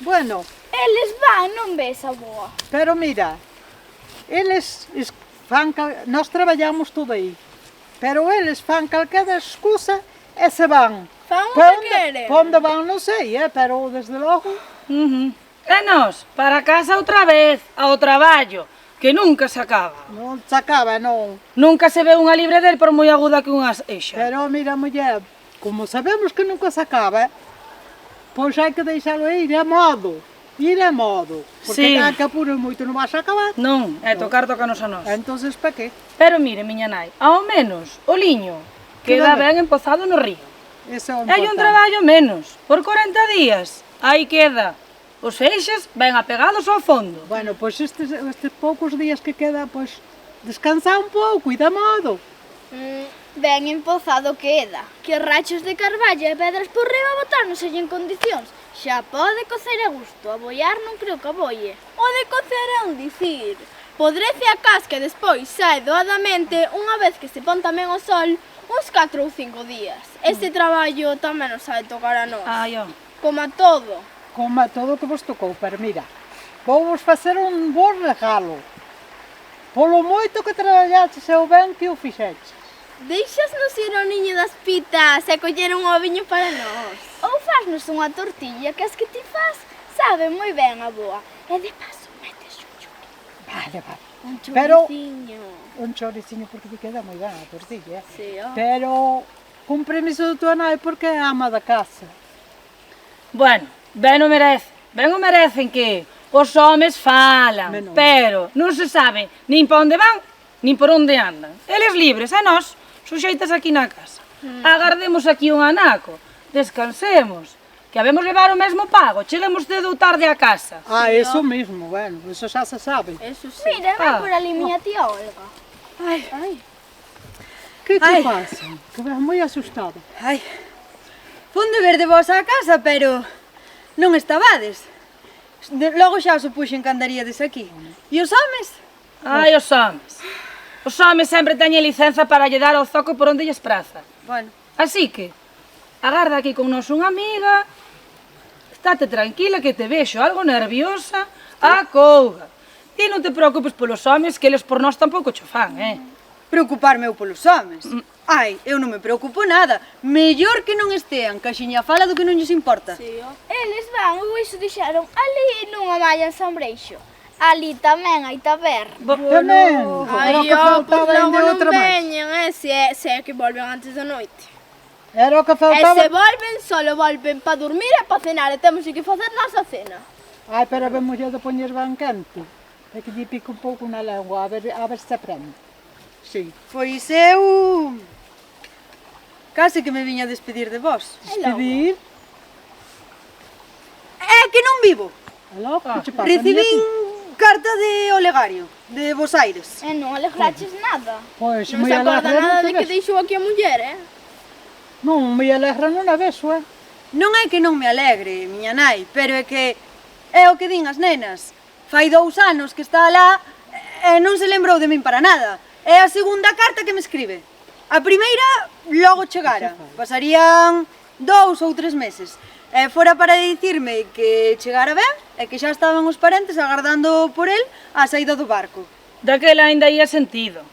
Bueno, Eles van, non ves, avoa? pero mira, eles fan, nós traballamos todo aí, pero eles fan calquera excusa e se van. Fan o que queren. Pa onde van non sei, pero desde logo... E nós, para casa outra vez, ao traballo, que nunca se acaba. Non se acaba, non. Nunca se ve unha libre del por moi aguda que unha eixa. Pero mira, muller, como sabemos que nunca se acaba, pois hai que deixalo ir a modo. Ir a modo. Porque Sí. que apuren moito non vas a acabar. Non, é tocarnos a nós. Entonces, pa que? Pero mire, miña nai, ao menos o liño queda ben empozado no río. Ese é o Hai un importante. traballo menos, por 40 días, aí queda. Os eixes ben apegados ao fondo. Bueno, pois estes poucos días que queda, pois descansar un pouco e dá modo. Ben empozado queda. Que rachos de carballo e pedras por riba botarnos en condicións. Xa pode cocer a gusto, a boiar non creo que aboie. O de cocer é un dicir. Podrece a casca e despois sae doadamente unha vez que se pon tamén o sol uns 4 ou 5 días. Ese traballo tamén nos sabe tocar a nós. Ai, ó. Como a todo. Como todo o que vos tocou, pero mira, vou vos facer un bo regalo. Polo moito que traballaches e o ben que o fixeches. Deixasnos ir ao niño das pitas e coller un oviño para nós. Ou fasnos unha tortilla que as que ti faz saben moi ben a boa. E de paso metes un churri. Vale, vale. Un Pero- churriciño. Un choriciño porque te queda moi ben a tortilla. Sí, ó. Pero con permiso do tua nai porque é a ama da casa. Bueno, ben o merecen que os homes falan, Menos. pero non se sabe nin pa onde van, nin por onde andan. Eles libres, e nós, suxeitas aquí na casa. Agardemos aquí un anaco, descansemos, que habemos levar o mesmo pago, cheguemos cedo ou tarde a casa. Ah, eso mesmo, bueno, eso xa se sabe. Eso sí. Mira, vai por ali miña tía Olga. Ai, Que te Ai. pasa? Que vas moi asustada. Ai, fun de ver de vos á casa, pero non estabades. Logo xa os puxen que andaríades aquí. E os homes? ai, os homes. Os homes sempre teñen licenza para lle dar ao zoco por onde lles praza. Bueno, Así que, agarda aquí con nos unha amiga, estate tranquila que te vexo algo nerviosa, acouga. Ti non te preocupes polos homes, que eles por nós tampouco cho fan, preocuparme eu polos homes. Ai, eu non me preocupo nada. Mellor que non estean, que axiña fala do que non lles importa. Sí, ó. Eles van, ou iso dixeron, ali nunha malla en Sambreixo. Ali tamén hai taberna. Tamén. Era o que faltaba pois ainda logo outra non máis. veñen, se é que volven antes da noite. Era o que E faltaba. se volven, solo volven para dormir e para cenar, e temos que facer nosa cena. Ai, pero vemos de poñer ben quente. É que lle pico un pouco na lengua, a ver se aprende. Sí. Pois eu... Case que me viña a despedir de vos. Despedir. É que non vivo. Aló, que che pasa? Recibín carta de Olegario, de Bos Aires. E non alegraches nada. Pois, Non moi se acorda alegre nada non de te que ves. deixou aquí a muller, Non, moi alegre non a ves, Non é que non me alegre, miña nai, pero é que é o que din as nenas. Fai 2 anos que está alá e non se lembrou de min para nada. É a segunda carta que me escribe. A primeira logo chegara. Pasarían 2 ou 3 meses. E fora para dicirme que chegara ben e que xa estaban os parentes agardando por el a saída do barco. Daquela aínda ia sentido.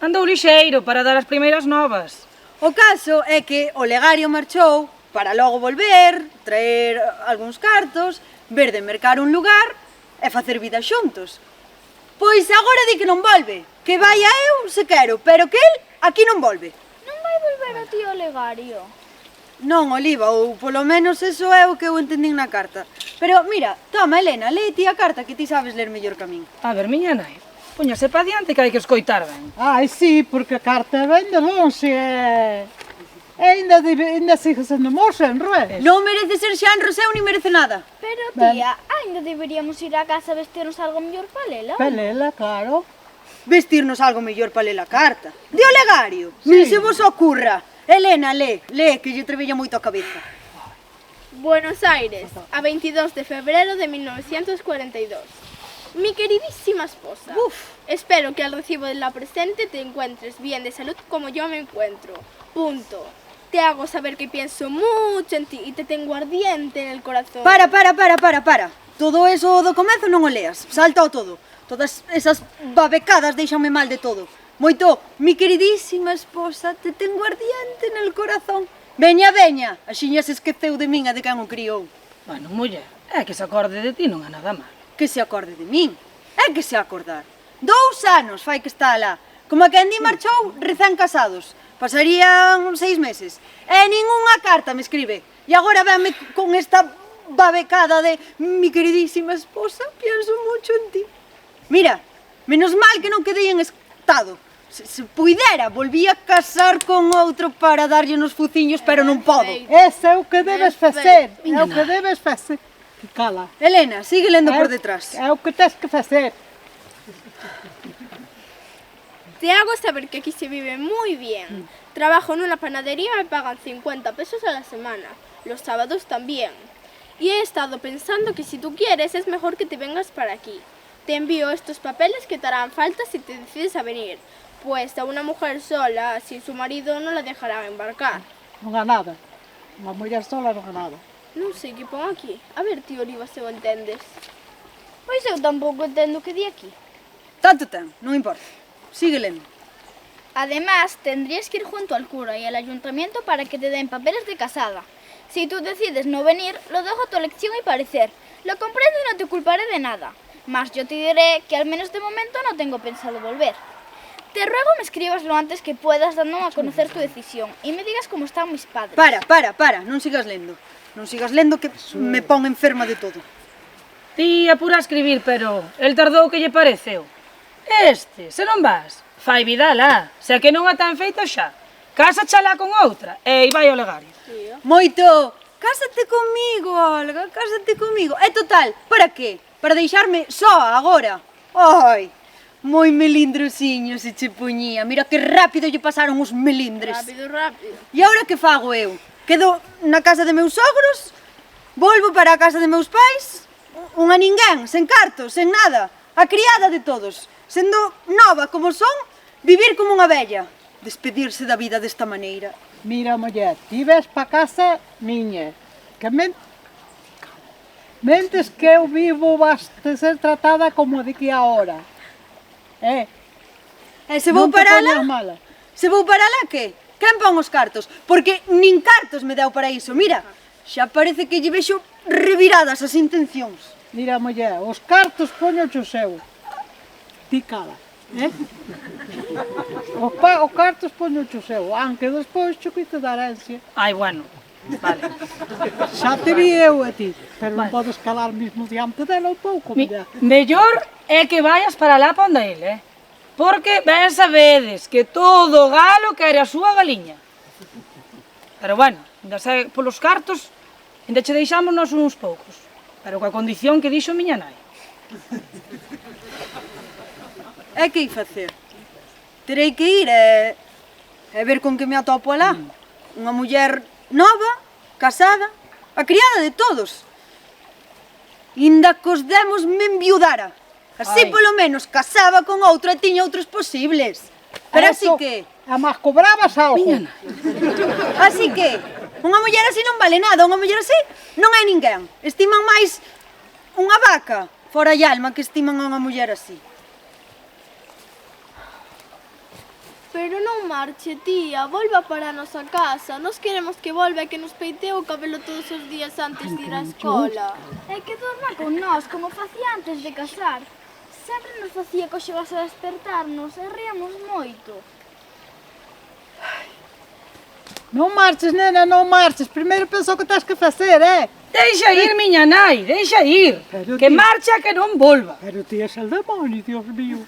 Andou lixeiro para dar as primeiras novas. O caso é que Olegario marchou para logo volver, traer algúns cartos, ver de mercar un lugar e facer vida xuntos. Pois agora di que non volve, que vai a eu se quero, pero que el aquí non volve. Non vai volver o tío Olegario. Non, Oliva, ou polo menos eso é o que eu entendín na carta. Pero mira, toma, Elena, lee ti a carta que ti sabes ler mellor que a min. A ver, miña nai, póñase pa diante que hai que escoitar ben. Ai, sí, porque a carta vem de lonxe e... ainda sigue sendo moza en Rué. Non merece ser xa en Roseu ni merece nada. Pero Ben. tía, ainda deberíamos ir á casa a vestirnos algo mellor para lela. Pelela, claro. Vestirnos algo mellor para ler a carta. De Olegario, nin se vos ocurra. Elena, lee, que lle trebella moito a cabeza. Buenos Aires, a 22 de febrero de 1942. Mi queridísima esposa, espero que al recibo de la presente te encuentres bien de salud como yo me encuentro. Punto. Te hago saber que pienso mucho en ti y te tengo ardiente en el corazón. Para. Todo eso do comezo non o leas. Salta o todo. Todas esas babecadas deixanme mal de todo. Moito, mi queridísima esposa, te tengo ardiente en el corazón. Veña, axiña se esqueceu de min e de quen o criou. Bueno, muller, é que se acorde de ti non é nada mal. Que se acorde de min. É que se acordar. 2 anos fai que está alá. Como a quen di marchou recén casados. Pasarían 6 meses. E ningunha carta me escribe. E agora venme con esta babecada de mi queridísima esposa, pienso mucho en ti. Mira, menos mal que non quedei en estado. Se puidera, volvía a casar con outro para darlle nos fuciños, pero non podo. Ese é o que debes facer. É o que debes facer. Cala. Elena, sigue lendo por detrás. É o que tens que facer. Te hago saber que aquí se vive muy bien. Trabajo en una panadería y me pagan 50 pesos a la semana. Los sábados también. Y he estado pensando que si tú quieres es mejor que te vengas para aquí. Te envío estos papeles que te harán falta si te decides a venir. Pues a una mujer sola, sin su marido, no la dejarán embarcar. Non há nada. Unha muller sola non há nada. Non sei que pon aquí. A ver, tío Oliva, se o entendes. Pois eu tampouco entendo o que di aquí. Tanto ten, non importa. Sigue lendo. Además, tendrías que ir junto al cura y al ayuntamiento para que te den papeles de casada. Si tú decides no venir, lo dejo a tu elección y parecer. Lo comprendo y no te culparé de nada. Mas yo te diré que al menos de momento no tengo pensado volver. Te ruego me escribas lo antes que puedas dándome a conocer tu decisión y me digas cómo están mis padres. Para, non sigas lendo. Non sigas lendo que me pon enferma de todo. Ti apura a escribir, pero el tardou que lle pareceu. Se non vas, fai vida lá, se que non a ten feito xa. Casa chalá con outra e vai ao legario. Moito, cásate comigo, Olga, cásate comigo. E total, para qué? Para deixarme soa agora? Ai, moi melindrosiño se che puñía. Mira que rápido lle pasaron os melindres. Rápido. E agora que fago eu? Quedo na casa de meus sogros? Volvo para a casa de meus pais? Unha ninguén, sen cartos, sen nada. A criada de todos. Sendo nova como son, vivir como unha vella. Despedirse da vida desta maneira. Mira, muller, ti ves pa casa miña. Que mentes que eu vivo vas de ser tratada como de que ahora. E se vou Non te para poñas alá? mala. Se vou para alá, que? Quen pon os cartos? Porque nin cartos me deu para iso. Mira, xa parece que lle vexo reviradas as intencións. Mira, muller, os cartos poño o seu. Ti cala, Os cartos poño o seu, aunque despois cho quite da herencia. Ai, bueno, vale. Xa te vi eu a ti, pero non podes calar mismo diante dela un pouco, muller. Mellor é que vayas para lá pa onde ele, porque ben sabedes que todo galo quere a súa galiña. Pero bueno, ainda sei, polos cartos, ainda che deixamos nos uns poucos, pero coa condición que dixo miña nai. E que hai facer? Terei que ir e ver con que me atopo alá. Unha muller nova, casada, a criada de todos. Inda cos demos me enviudara. Así polo menos casaba con outro e tiña outros posibles. Pero así que... A máis cobrabas algo. Así que, unha muller así non vale nada, unha muller así non hai ninguén. Estiman máis unha vaca fora a alma que estiman a unha muller así. Pero non marche, tía, volva para a nosa casa. Nos queremos que volva e que nos peitee o cabelo todos os días antes de ir á escola. E que dorma con nós, como facía antes de casar. Sempre nos facía coxegas a despertarnos e ríamos moito. Non marches, nena, non marches. Primeiro pensa o que tens que facer, Deixa ir, miña nai, deixa ir. Pero Que ti- marcha que non volva. Pero ti és el demonio, Dios mío.